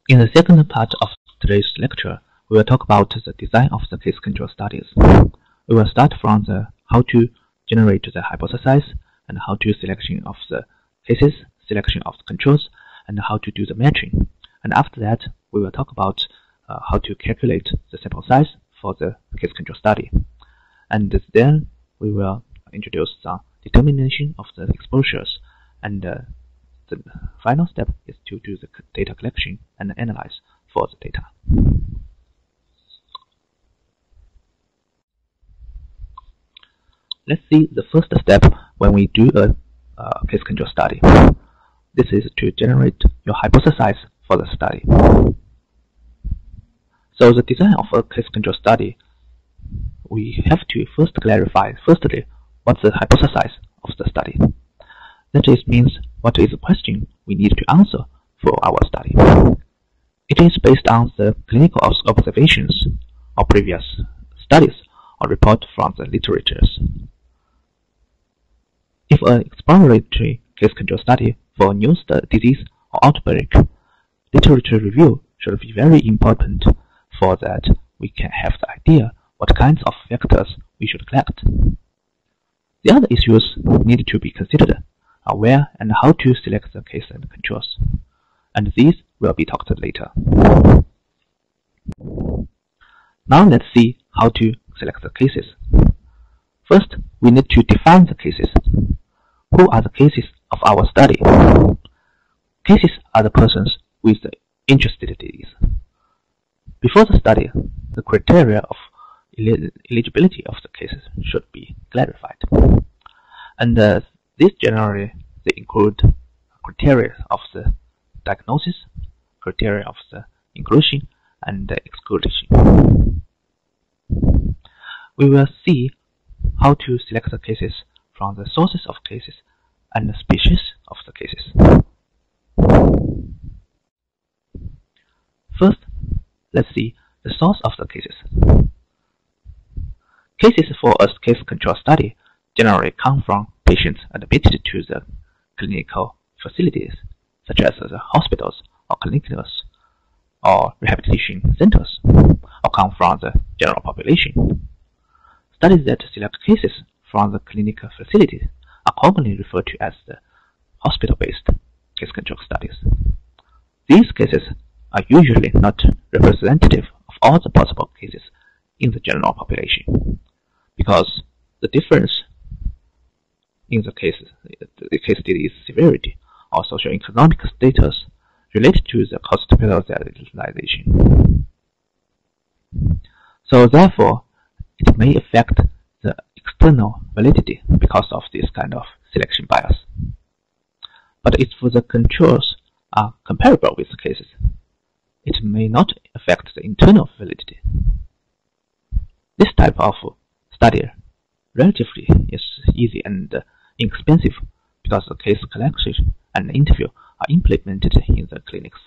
In the second part of today's lecture, we will talk about the design of the case control studies. We will start from the how to generate the hypothesis and how to selection of the cases, selection of the controls, and how to do the matching. And after that, we will talk about how to calculate the sample size for the case control study. And then we will introduce the determination of the exposures, and the final step is to do the data collection and analyze for the data. Let's see the first step when we do a case control study. This is to generate your hypothesis for the study. So the design of a case control study, we have to first clarify, firstly, what's the hypothesis of the study. That is means what is the question we need to answer for our study. It is based on the clinical observations or previous studies or report from the literatures. If an exploratory case control study for a new disease or outbreak, literature review should be very important for that we can have the idea what kinds of factors we should collect. The other issues need to be considered are where and how to select the case and controls, and these will be talked later. Now let's see how to select the cases. First, we need to define the cases. Who are the cases of our study? Cases are the persons with the interested disease. Before the study, the criteria of eligibility of the cases should be clarified. And these generally they include criteria of the diagnosis, criteria of the inclusion and exclusion. We will see how to select the cases from the sources of cases and the species of the cases. First, let's see the source of the cases. Cases for a case control study generally come from patients admitted to the clinical facilities, such as the hospitals or clinics or rehabilitation centers, or come from the general population. Studies that select cases from the clinical facilities are commonly referred to as the hospital-based case control studies. These cases are usually not representative of all the possible cases in the general population, because the difference in the case disease severity or socioeconomic status related to the hospitalization. So therefore, it may affect the external validity because of this kind of selection bias. But if the controls are comparable with the cases, it may not affect the internal validity. This type of study relatively is easy and inexpensive because the case collection and interview are implemented in the clinics.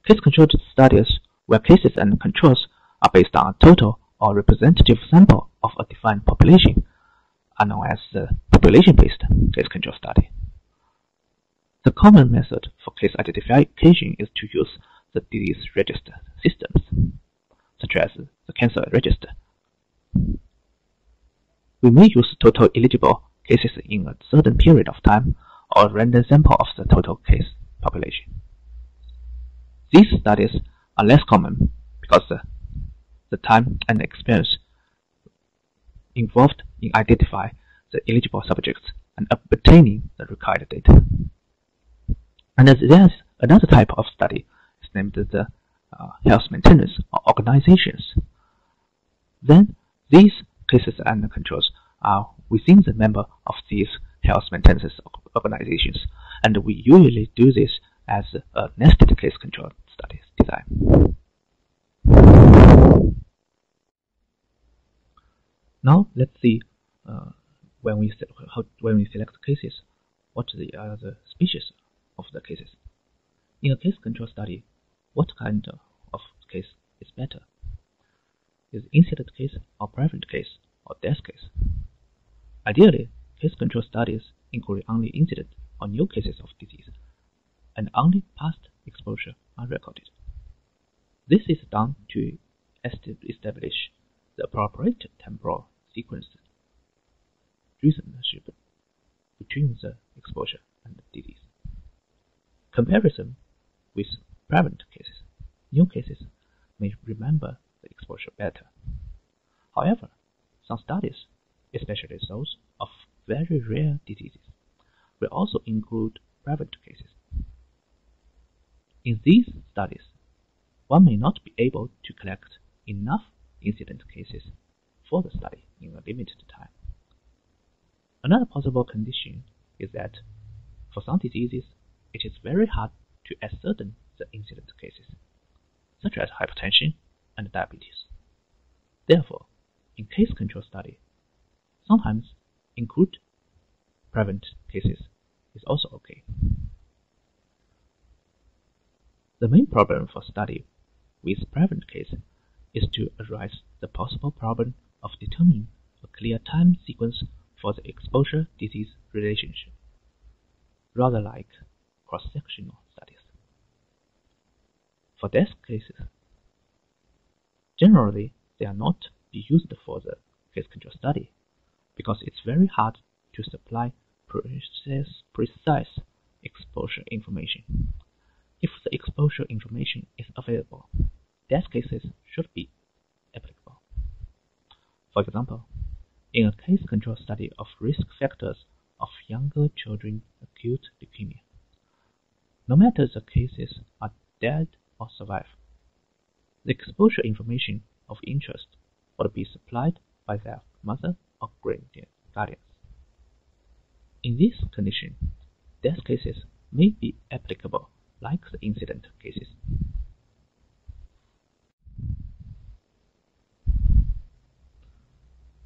Case-controlled studies where cases and controls are based on a total or representative sample of a defined population are known as the population-based case control study. The common method for case identification is to use the disease register systems, such as the cancer register. We may use total eligible cases in a certain period of time or a random sample of the total case population. These studies are less common because the time and experience involved in identifying the eligible subjects and obtaining the required data. And there's another type of study, it's named the health maintenance or organizations. Then these cases and controls are within the member of these health maintenance organizations, and we usually do this as a nested case control studies design. Now let's see when we select cases, what are the species of the cases. In a case control study, what kind of case is better? Is incident case or prevalent case or death case? Ideally, case control studies include only incident or new cases of disease, and only past exposure are recorded. This is done to establish the appropriate temporal sequence relationship between the exposure and the disease. Comparison with prevalent cases. New cases may remember the exposure better. However, some studies, especially those of very rare diseases, will also include prevalent cases. In these studies, one may not be able to collect enough incident cases for the study in a limited time. Another possible condition is that for some diseases, it is very hard to ascertain the incident cases, such as hypertension and diabetes. Therefore, in case control study, sometimes include prevalent cases is also okay. The main problem for study with prevalent case is to address the possible problem of determining a clear time sequence for the exposure-disease relationship, rather like cross-sectional studies. For death cases, generally they are not be used for the case control study because it's very hard to supply precise exposure information. If the exposure information is available, death cases should be applicable. For example, in a case control study of risk factors of younger children acute leukemia, no matter the cases are dead or survive, the exposure information of interest would be supplied by their mother or guardians. In this condition, death cases may be applicable like the incident cases.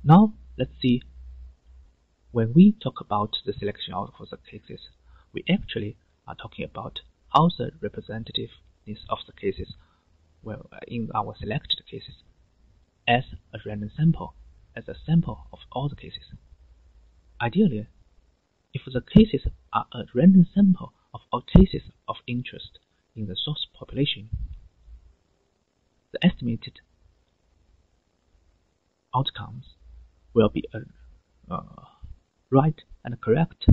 Now, let's see, when we talk about the selection of the cases, we actually are talking about how the representativeness of the cases in our selected cases as a random sample, as a sample of all the cases. Ideally, if the cases are a random sample of all cases of interest in the source population, the estimated outcomes will be a right and correct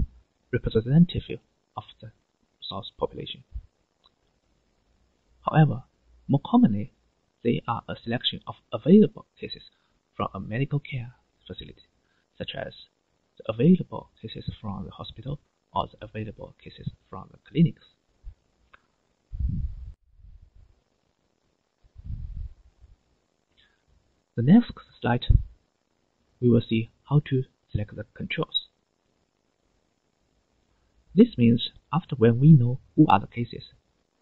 representative of the source population. However, more commonly, they are a selection of available cases from a medical care facility, such as the available cases from the hospital or the available cases from the clinics. The next slide, we will see how to select the controls. This means after when we know who are the cases,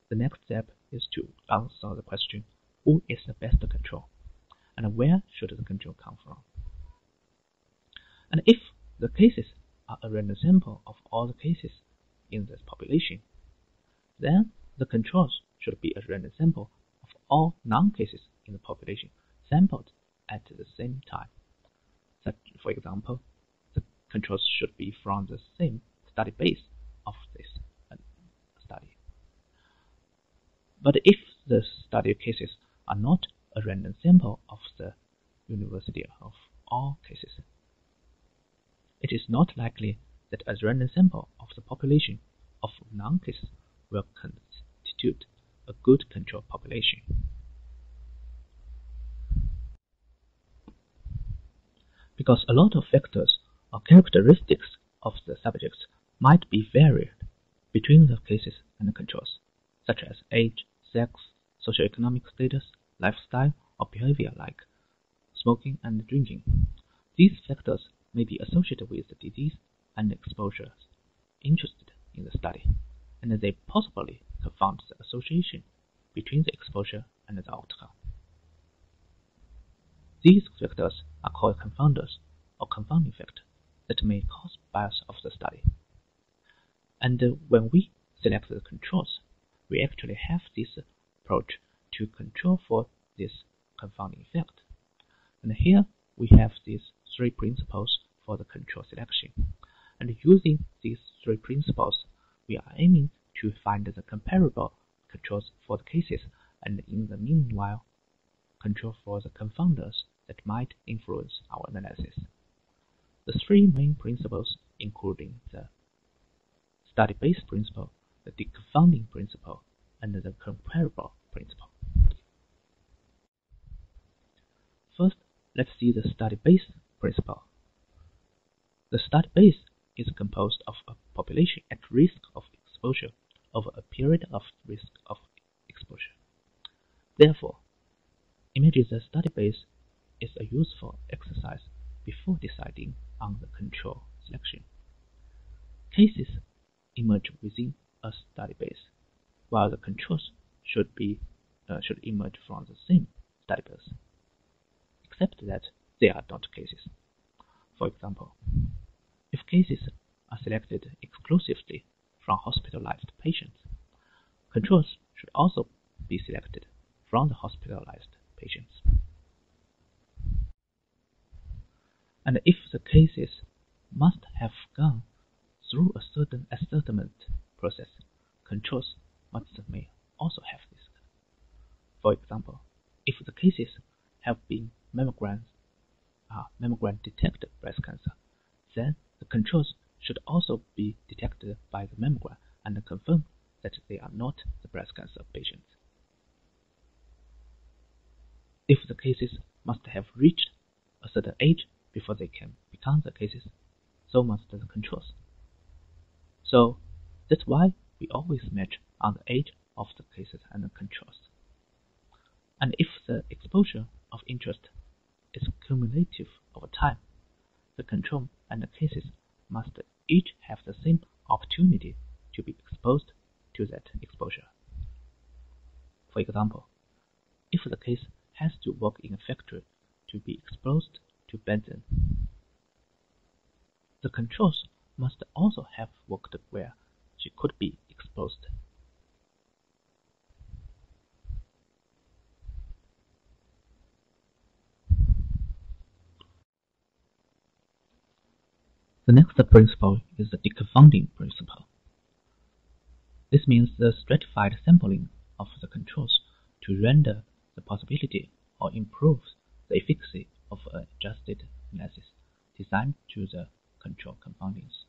the next step is to answer the question, who is the best control, and where should the control come from? And if the cases are a random sample of all the cases in the population, then the controls should be a random sample of all non-cases in the population sampled at the same time. Such, for example, the controls should be from the same study base of this study. But if the study cases are not a random sample of the university of all cases, it is not likely that a random sample of the population of non-cases will constitute a good control population. Because a lot of factors or characteristics of the subjects might be varied between the cases and the controls, such as age, sex, socioeconomic status, lifestyle, or behavior like smoking and drinking. These factors may be associated with the disease and exposures interested in the study, and they possibly confound the association between the exposure and the outcome. These factors are called confounders or confounding factors that may cause bias of the study. And when we select the controls, we actually have this approach to control for this confounding effect. And here we have these three principles for the control selection. And using these three principles, we are aiming to find the comparable controls for the cases, and in the meanwhile, control for the confounders that might influence our analysis. The three main principles, including the study-based principle, the deconfunding principle, and the comparable principle. First, let's see the study-based principle. The study base is composed of a population at risk of exposure over a period of risk of exposure. Therefore, imagine the study base is a useful exercise before deciding on the control selection. Cases emerge within a study base, while the controls should emerge from the same study base, except that they are not cases. For example, if cases are selected exclusively from hospitalized patients, controls should also be selected from the hospitalized patients. And if the cases must have gone through a certain ascertainment process, controls may also have this. For example, if the cases have been mammogram detected breast cancer, then the controls should also be detected by the mammogram and confirm that they are not the breast cancer patients. If the cases must have reached a certain age before they can become the cases, so must the controls. So that's why we always match on the age of the cases and the controls. And if the exposure of interest is cumulative over time, the control and the cases must each have the same opportunity to be exposed to that exposure. For example, if the case has to work in a factory to be exposed to benzene, the controls must also have worked where she could be exposed. The next principle is the deconfunding principle. This means the stratified sampling of the controls to render the possibility or improve the efficacy of an adjusted analysis designed to the control confoundings,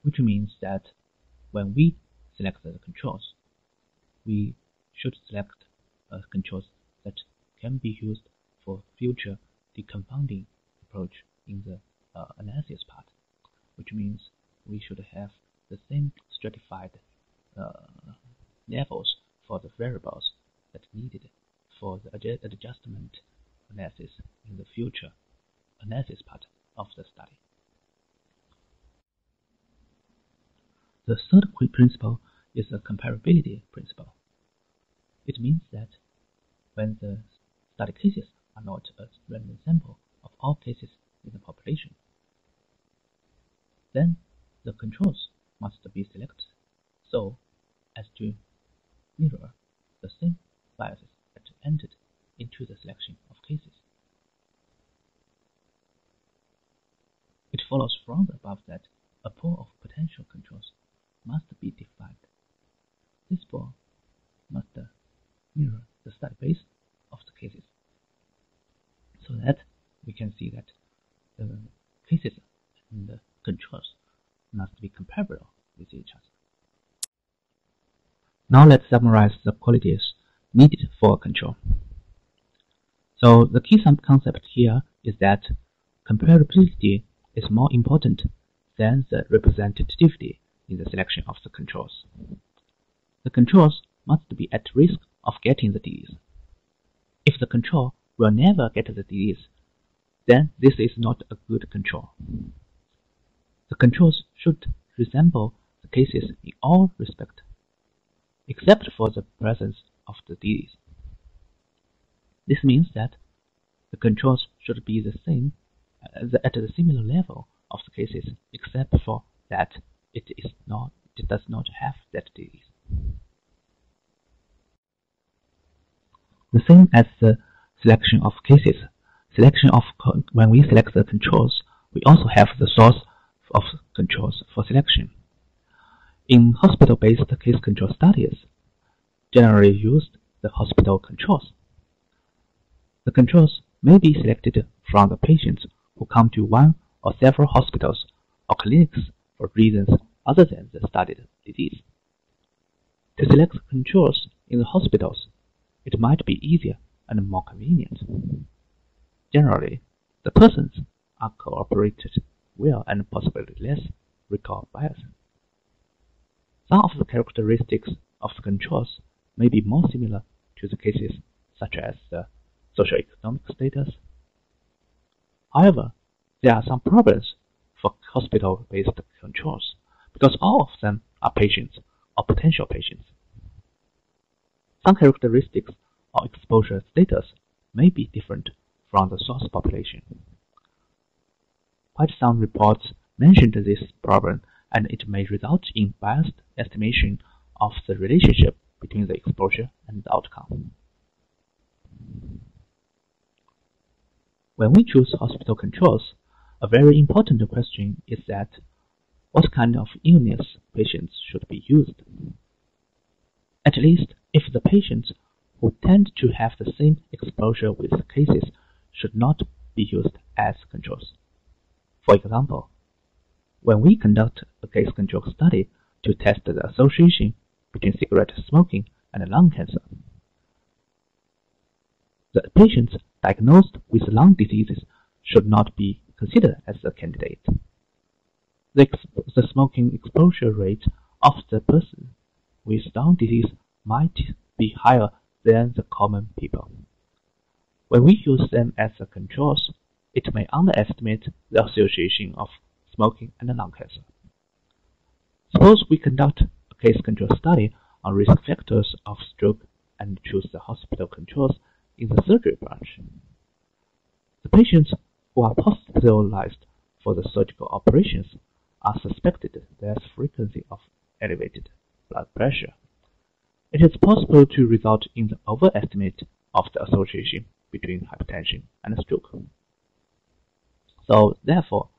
which means that when we select the controls, we should select controls that can be used for future deconfounding approach in the analysis part, which means we should have the same stratified levels for the variables that needed for the adjustment analysis in the future analysis part of the study. The third principle is the comparability principle. It means that when the study cases are not a random sample of all cases in the population, then the controls must be selected so as to mirror the same biases that entered into the selection of cases. It follows from the above that a pool of potential controls must be defined. This pool must mirror the study base of the cases, so that we can see that the cases and the controls must be comparable with each other. Now let's summarize the qualities needed for control. So the key concept here is that comparability is more important than the representativity in the selection of the controls. The controls must be at risk of getting the disease. If the control will never get the disease, then this is not a good control. The controls should resemble the cases in all respects, except for the presence of the disease. This means that the controls should be the same at the similar level of the cases, except for that it does not have that disease. The same as the selection of cases. When we select the controls, we also have the source of controls for selection. In hospital-based case control studies, generally used the hospital controls. The controls may be selected from the patients who come to one or several hospitals or clinics for reasons other than the studied disease. To select controls in the hospitals, it might be easier and more convenient. Generally, the persons are cooperated well and possibly less recall bias. Some of the characteristics of the controls may be more similar to the cases such as the socioeconomic status. However, there are some problems for hospital-based controls because all of them are patients or potential patients. Some characteristics or exposure status may be different from the source population. Quite some reports mentioned this problem, and it may result in biased estimation of the relationship between the exposure and the outcome. When we choose hospital controls, a very important question is that what kind of illness patients should be used. At least if the patients who tend to have the same exposure with cases should not be used as controls. For example, when we conduct a case control study to test the association between cigarette smoking and lung cancer, the patients diagnosed with lung diseases should not be considered as a candidate. The smoking exposure rate of the person with lung disease might be higher than the common people. When we use them as the controls, it may underestimate the association of smoking and lung cancer. Suppose we conduct a case control study on risk factors of stroke and choose the hospital controls in the surgery branch. The patients who are hospitalized for the surgical operations are suspected there's frequency of elevated blood pressure. It is possible to result in the overestimate of the association between hypertension and stroke. So therefore,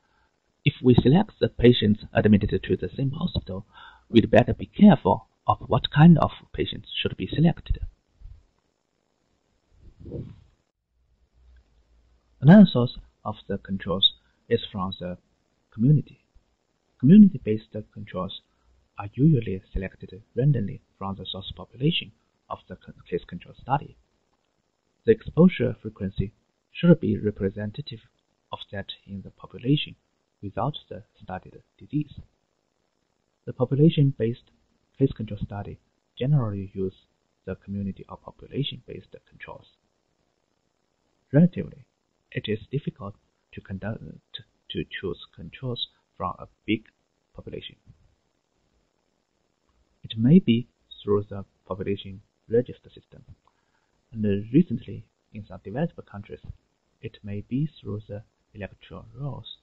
if we select the patients admitted to the same hospital, we'd better be careful of what kind of patients should be selected. Another source of the controls is from the community. Community-based controls are usually selected randomly from the source population of the case control study. The exposure frequency should be representative of that in the population without the studied disease. The population-based case control study generally use the community or population-based controls. Relatively, it is difficult to choose controls from a big population. It may be through the population register system, and recently in some developed countries, it may be through the electoral rolls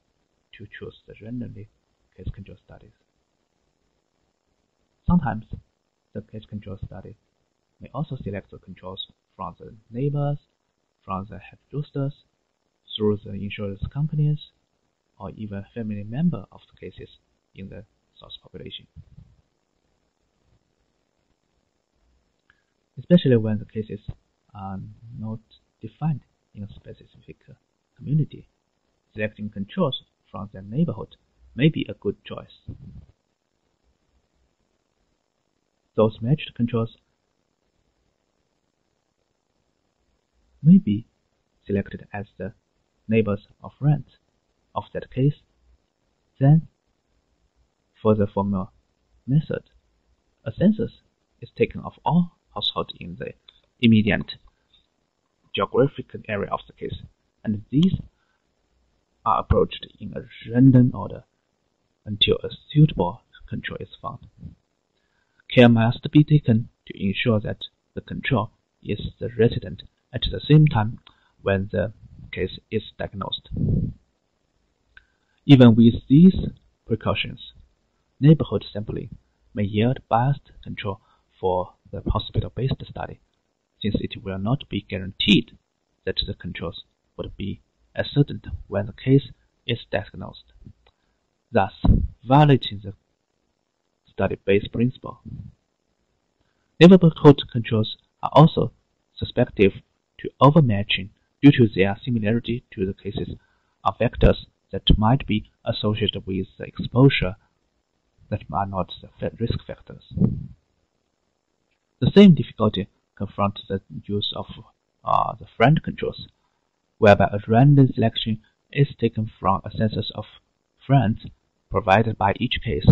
to choose the randomly case control studies. Sometimes the case control study may also select the controls from the neighbors, from the head roosters, through the insurance companies, or even family member of the cases in the source population. Especially when the cases are not defined in a specific community, selecting controls from their neighborhood may be a good choice. Those matched controls may be selected as the neighbors or friends of that case. Then, for the former method, a census is taken of all households in the immediate geographic area of the case, and these are approached in a random order until a suitable control is found. Care must be taken to ensure that the control is the resident at the same time when the case is diagnosed. Even with these precautions, neighborhood sampling may yield biased control for the hospital-based study, since it will not be guaranteed that the controls would be ascertained when the case is diagnosed, thus violating the study-based principle. Neighborhood controls are also susceptible to overmatching due to their similarity to the cases of factors that might be associated with the exposure that are not the risk factors. The same difficulty confronts the use of the friend controls, whereby a random selection is taken from a census of friends provided by each case.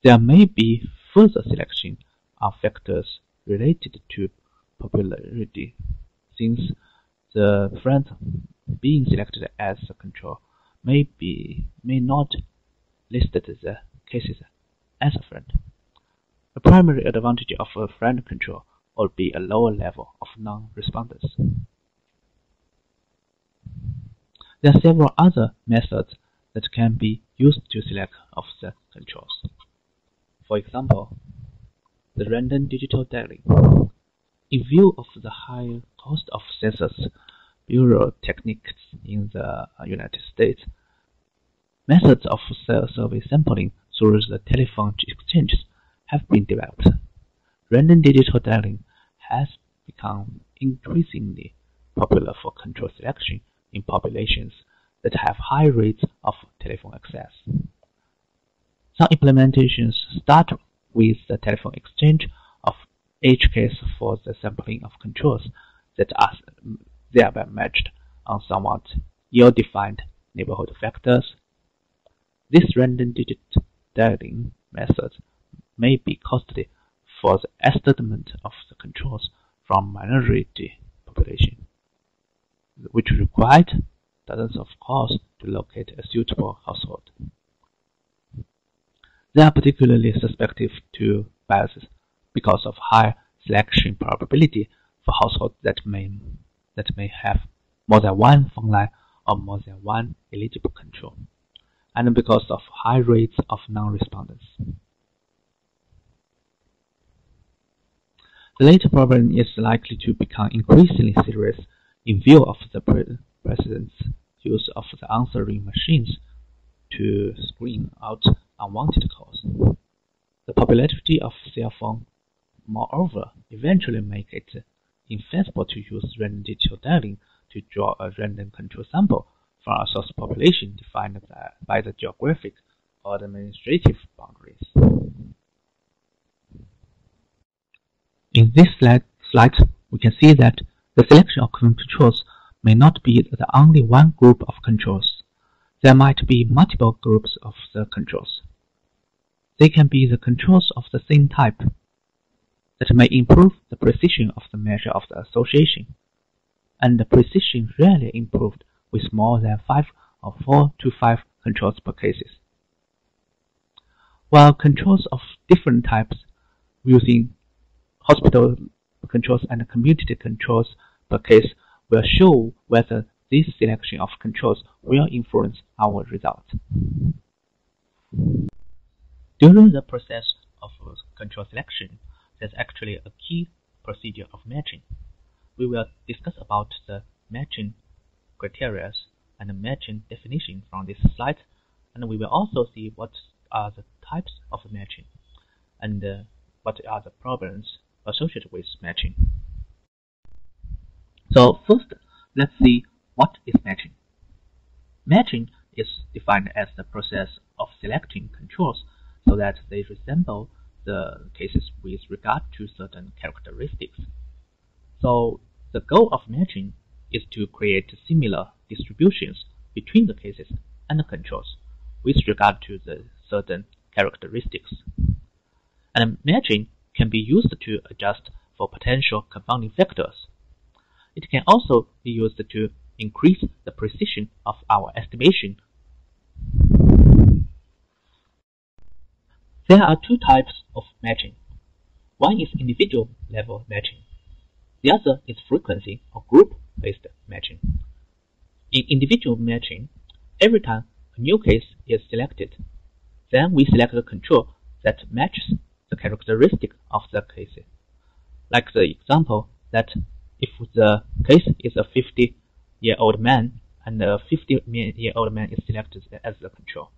There may be further selection of factors related to popularity, since the friend being selected as a control may not list the cases as a friend. The primary advantage of a friend control would be a lower level of non-responders. There are several other methods that can be used to select of the controls. For example, the random digital dialing. In view of the higher cost of census bureau techniques in the United States, methods of survey sampling through the telephone exchanges have been developed. Random digital dialing has become increasingly popular for control selection in populations that have high rates of telephone access. Some implementations start with the telephone exchange of each case for the sampling of controls that are thereby matched on somewhat ill-defined neighborhood factors. This random digit dialing method may be costly for the estimate of the controls from minority population, which required dozens of calls to locate a suitable household. They are particularly susceptible to biases because of high selection probability for households that may have more than one phone line or more than one eligible control, and because of high rates of non-responders. The latter problem is likely to become increasingly serious in view of the President's use of the answering machines to screen out unwanted calls. The popularity of cell phone, moreover, eventually make it infeasible to use random digital dialing to draw a random control sample from a source population defined by the geographic or administrative boundaries. In this slide, we can see that the selection of controls may not be the only one group of controls. There might be multiple groups of the controls. They can be the controls of the same type that may improve the precision of the measure of the association, and the precision rarely improved with more than 5 or 4 to 5 controls per case. While controls of different types using hospital controls and community controls per case will show whether this selection of controls will influence our results. During the process of control selection, there's actually a key procedure of matching. We will discuss about the matching criteria and the matching definition from this slide, and we will also see what are the types of matching and what are the problems associated with matching. So first, let's see what is matching. Matching is defined as the process of selecting controls so that they resemble the cases with regard to certain characteristics. So the goal of matching is to create similar distributions between the cases and the controls with regard to the certain characteristics. And matching can be used to adjust for potential confounding factors. It can also be used to increase the precision of our estimation. There are two types of matching. One is individual level matching. The other is frequency or group-based matching. In individual matching, every time a new case is selected, then we select the control that matches the characteristic of the case. Like the example that if the case is a 50-year-old man and a 50-year-old man is selected as the control.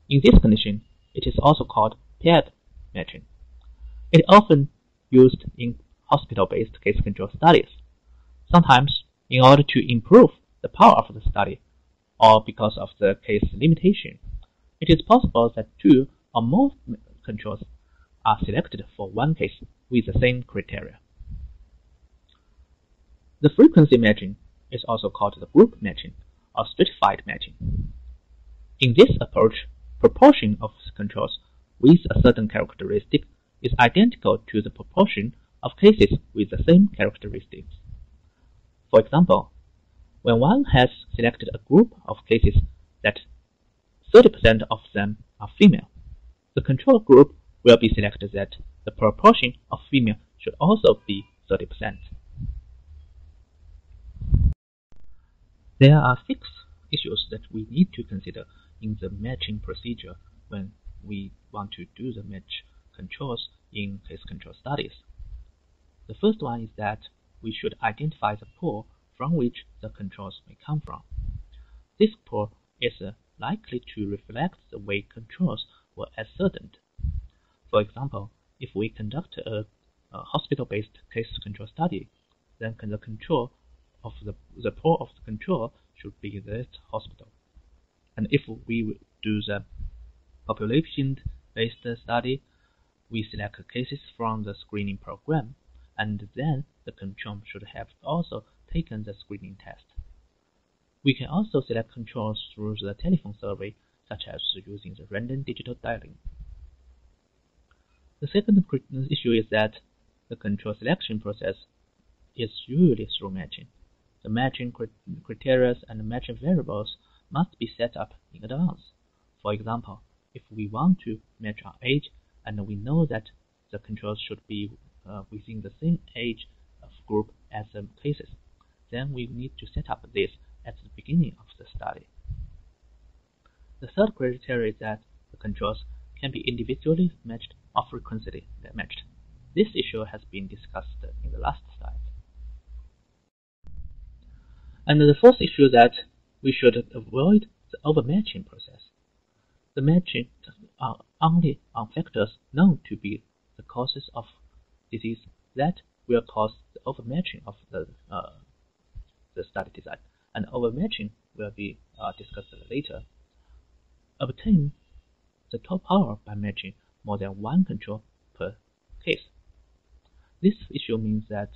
In this condition, It is also called paired matching. It is often used in hospital-based case control studies, sometimes in order to improve the power of the study or because of the case limitation. It is possible that two or more controls are selected for one case with the same criteria. The frequency matching is also called the group matching or stratified matching. In this approach, proportion of controls with a certain characteristic is identical to the proportion of cases with the same characteristics. For example, when one has selected a group of cases that 30% of them are female, the control group will be selected that the proportion of female should also be 30%. There are 6 issues that we need to consider in the matching procedure when we want to do the match controls in case control studies. The first one is that we should identify the pool from which the controls may come from. This pool is likely to reflect the way controls were ascertained. For example, if we conduct a hospital-based case control study, then the control of the pool of the control should be that hospital. And if we do the population-based study, we select cases from the screening program, and then the control should have also taken the screening test. We can also select controls through the telephone survey, such as using the random digital dialing. The second issue is that the control selection process is usually through matching. The matching criteria and matching variables must be set up in advance. For example, if we want to match our age and we know that the controls should be within the same age group as the cases, then we need to set up this at the beginning of the study. The third criteria is that the controls can be individually matched or frequently matched. This issue has been discussed in the last slide. And the fourth issue is that we should avoid the overmatching process. The matching are only on factors known to be the causes of disease that will cause the overmatching of the study design, and overmatching will be discussed later. Obtain the top power by matching more than one control per case. This issue means that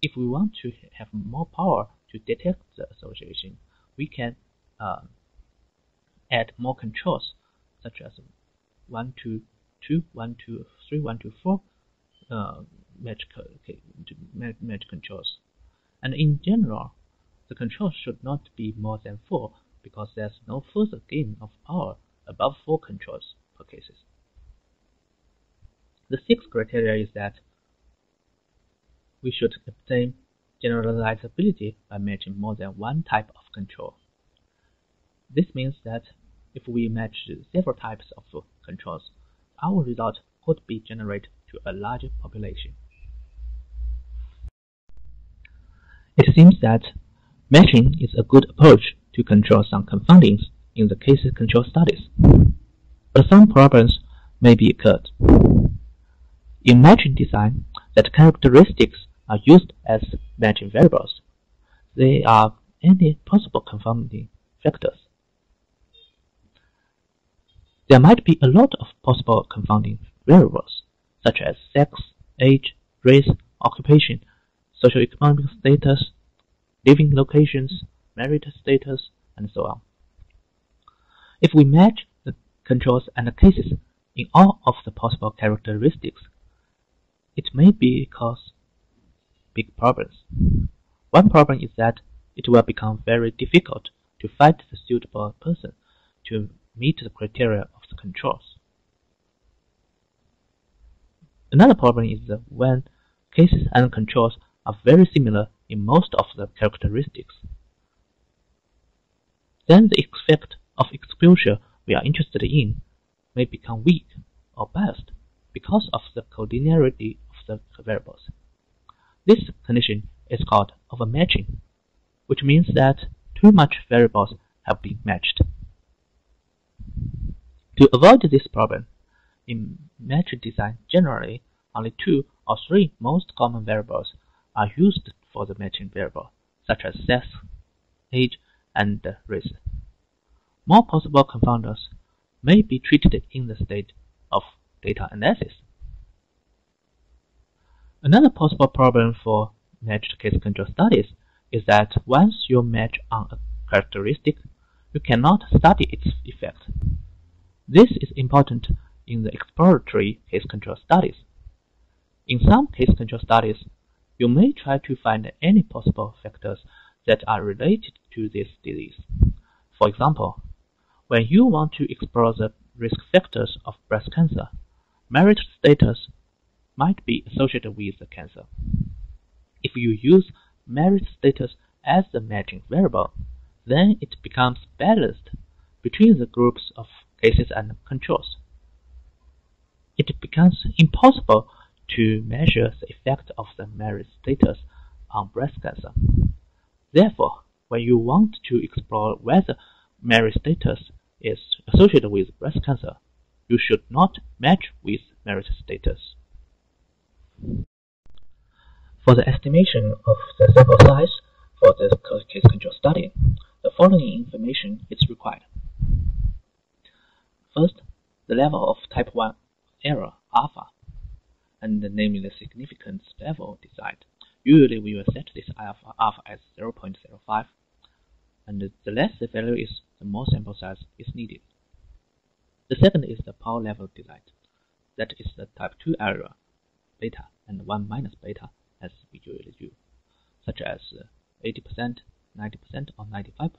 if we want to have more power to detect the association, we can add more controls, such as 1 to 2, 1 to 3, 1 to 4 match controls. And in general, the controls should not be more than 4 because there's no further gain of power above 4 controls per cases. The sixth criteria is that we should obtain generalizability by matching more than one type of control. This means that if we match several types of controls, our result could be generated to a larger population. It seems that matching is a good approach to control some confoundings in the case control studies, but some problems may be occurred. In matching design, that characteristics are used as matching variables. They are any possible confounding factors. There might be a lot of possible confounding variables, such as sex, age, race, occupation, socioeconomic status, living locations, married status, and so on. If we match the controls and the cases in all of the possible characteristics, it may cause big problems. One problem is that it will become very difficult to find the suitable person to meet the criteria of the controls. Another problem is that when cases and controls are very similar in most of the characteristics, then the effect of exposure we are interested in may become weak or biased because of the collinearity of the variables. This condition is called overmatching, which means that too much variables have been matched. To avoid this problem, in metric design, generally, only 2 or 3 most common variables are used for the matching variable, such as sex, age, and race. More possible confounders may be treated in the state of data analysis. Another possible problem for matched case control studies is that once you match on a characteristic, you cannot study its effect. This is important in the exploratory case control studies. In some case control studies, you may try to find any possible factors that are related to this disease. For example, when you want to explore the risk factors of breast cancer, marital status might be associated with the cancer. If you use marital status as the matching variable, then it becomes balanced between the groups of cases and controls. It becomes impossible to measure the effect of the marital status on breast cancer. Therefore, when you want to explore whether marital status is associated with breast cancer, you should not match with marital status. For the estimation of the sample size for the case control study, the following information is required. First, the level of type 1 error alpha, and namely the significance level desired. Usually we will set this alpha as 0.05, and the less the value is, the more sample size is needed. The second is the power level desired. That is the type 2 error beta and 1 minus beta, as we usually do, such as 80%, 90%, or 95%.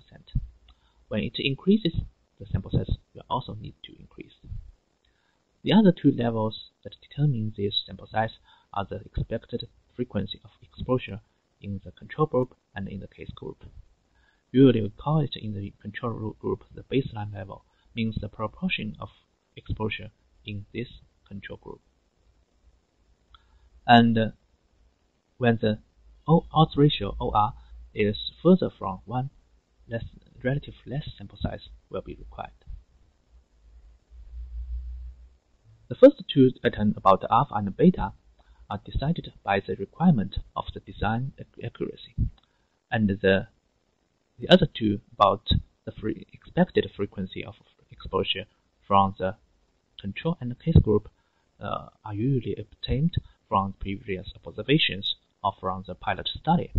When it increases, the sample size will also need to increase. The other two levels that determine this sample size are the expected frequency of exposure in the control group and in the case group. Usually we call it in the control group the baseline level, means the proportion of exposure in this control group. And when the odds ratio OR is further from 1, relative less sample size will be required. The first two items about the alpha and beta are decided by the requirement of the design accuracy, and the other two about the expected frequency of exposure from the control and case group are usually obtained from previous observations or from the pilot study.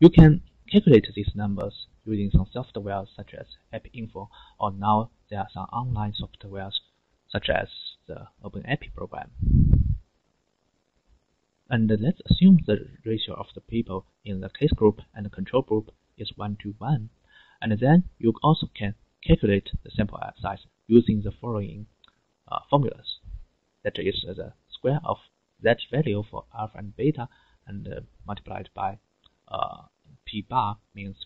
You can calculate these numbers using some software such as AppInfo, or now there are some online softwares such as the OpenAPI program. And let's assume the ratio of the people in the case group and the control group is 1 to 1, and then you also can calculate the sample size using the following formulas. That is the square of that value for alpha and beta, and multiplied by P bar, means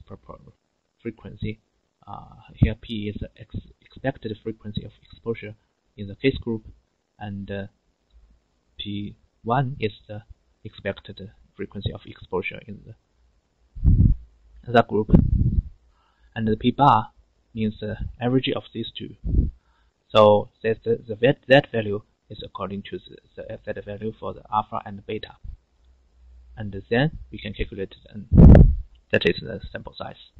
frequency. Here P is the expected frequency of exposure in the case group, and P1 is the expected frequency of exposure in that group, and the P bar means the average of these two. So that value is according to that value for the alpha and beta, and then we can calculate that is the sample size.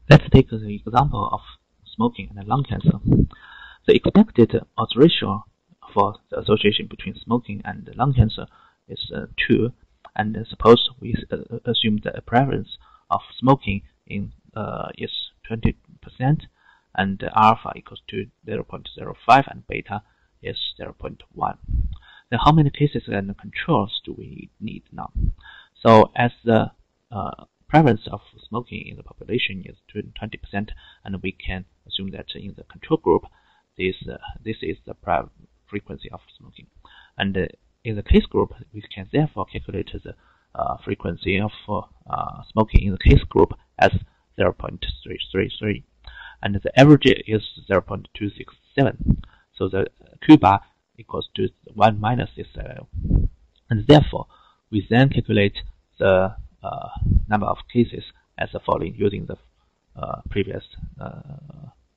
Let's take the example of smoking and lung cancer. The expected odds ratio for the association between smoking and lung cancer is 2, and suppose we assume the prevalence of smoking is 20%, and alpha equals to 0.05 and beta is 0.1. Then how many cases and controls do we need now? So as the prevalence of smoking in the population is 20%, and we can assume that in the control group this is the frequency of smoking, and in the case group we can therefore calculate the frequency of smoking in the case group as 0.333, and the average is 0.267. So the Q bar equals to 1 minus this value, and therefore we then calculate the number of cases as the following using the previous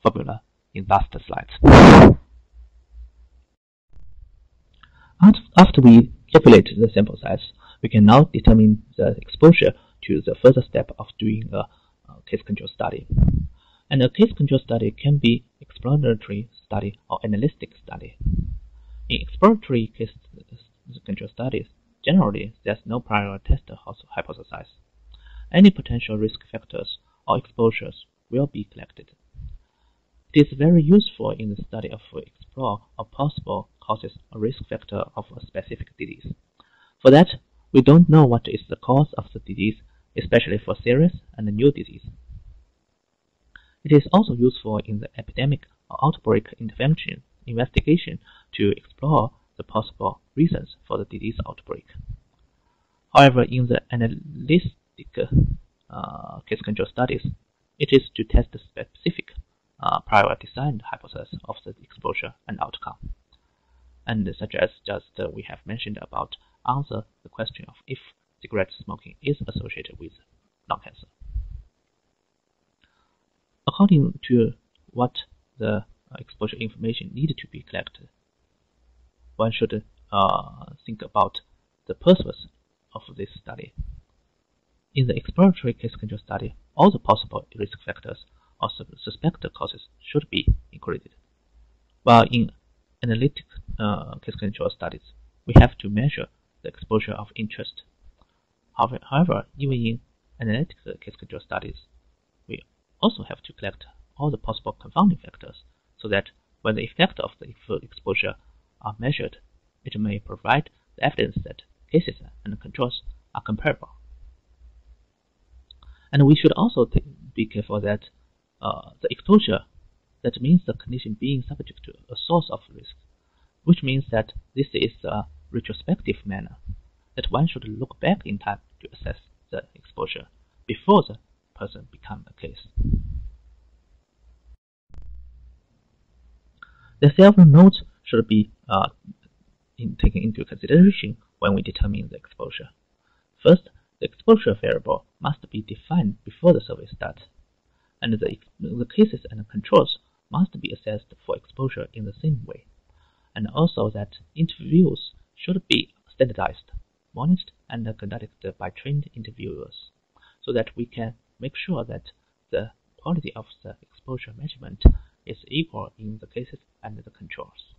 formula in last slides. After we calculate the sample size, we can now determine the exposure to the further step of doing a case control study. And a case control study can be exploratory study or analytic study. In exploratory case control studies, generally there's no prior test hypothesis. Any potential risk factors or exposures will be collected. It is very useful in the study of explore a possible causes or risk factor of a specific disease. For that, we don't know what is the cause of the disease, especially for serious and new disease. It is also useful in the epidemic or outbreak intervention investigation to explore the possible reasons for the disease outbreak. However, in the analytic case control studies, it is to test the specific prior designed hypothesis of the exposure and outcome, and such as just we have mentioned about answer the question of if cigarette smoking is associated with lung cancer. According to what the exposure information needed to be collected, one should think about the purpose of this study. In the exploratory case control study, all the possible risk factors or suspected causes should be included. While in analytic case control studies, we have to measure the exposure of interest. However, even in analytic case control studies, we also have to collect all the possible confounding factors so that when the effect of the exposure are measured, it may provide the evidence that cases and controls are comparable. And we should also be careful that the exposure, that means the condition being subject to a source of risk, which means that this is a retrospective manner, that one should look back in time to assess the exposure before the person becomes a case. The several notes should be taken into consideration when we determine the exposure. First, the exposure variable must be defined before the survey starts, and the cases and controls must be assessed for exposure in the same way, and also that interviews should be standardized, monitored, and conducted by trained interviewers, so that we can make sure that the quality of the exposure measurement is equal in the cases and the controls.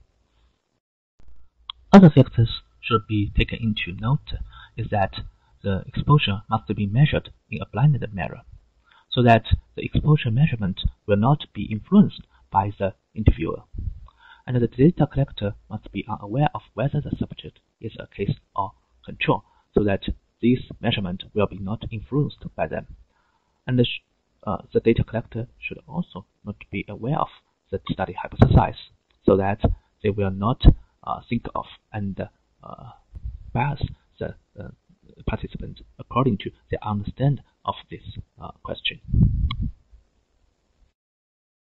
Other factors should be taken into note is that the exposure must be measured in a blinded manner, so that the exposure measurement will not be influenced by the interviewer, and the data collector must be unaware of whether the subject is a case or control, so that this measurement will be not influenced by them. And the data collector should also not be aware of the study hypothesis, so that they will not think of and bias the participants according to their understanding of this question.